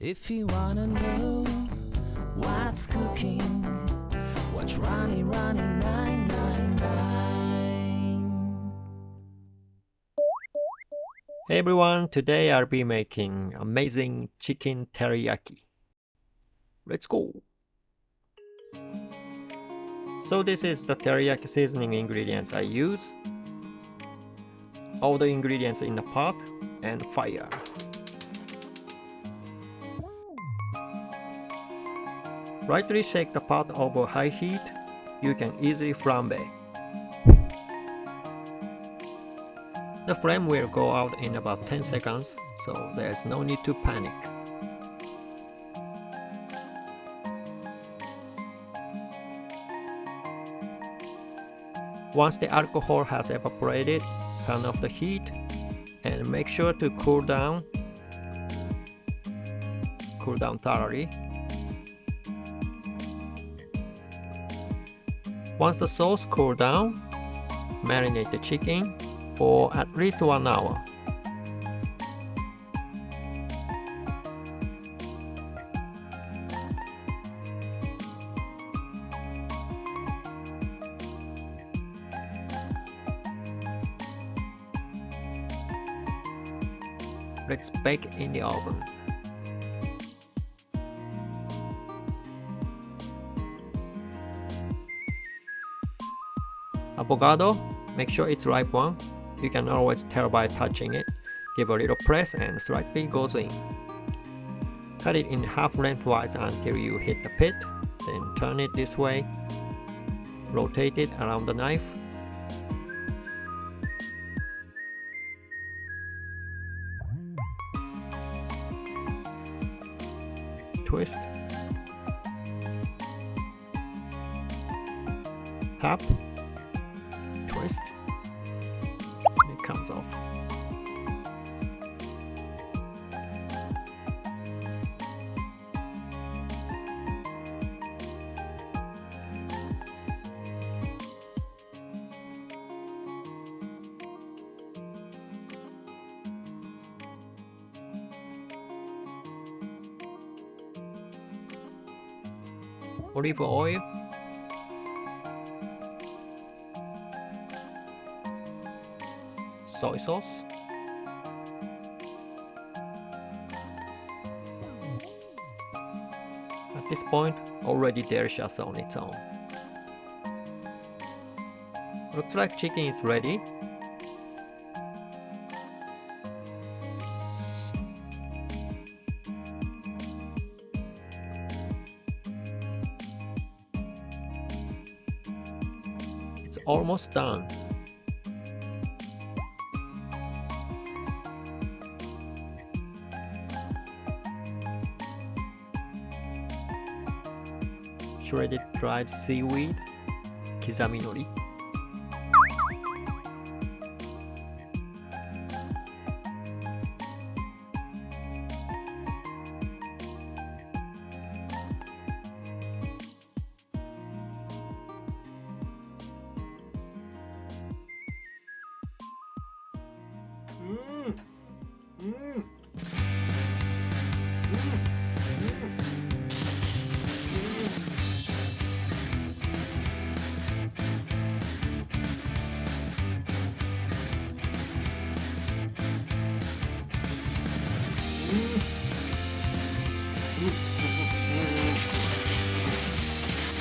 If you wanna know what's cooking, watch Running 999. Hey everyone, today I'll be making amazing chicken teriyaki. Let's go! So this is the teriyaki seasoning ingredients I use. All the ingredients in a pot and fire. Lightly shake the pot over high heat. You can easily flambe. The flame will go out in about 10 seconds, so there's no need to panic. Once the alcohol has evaporated, turn off the heat and make sure to cool down thoroughly. Once the sauce cools down, marinate the chicken for at least 1 hour. Let's bake in the oven. Avocado, make sure it's ripe one. You can always tell by touching it. Give a little press and slightly goes in. Cut it in half lengthwise until you hit the pit, then turn it this way. Rotate it around the knife. Twist. Tap. Twist. And it comes off. Olive oil. Soy sauce. At this point, already delicious on its own. Looks like chicken is ready. It's almost done. Shredded dried seaweed, kizami nori.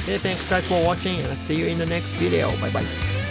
Okay, thanks guys for watching and I'll see you in the next video. Bye bye.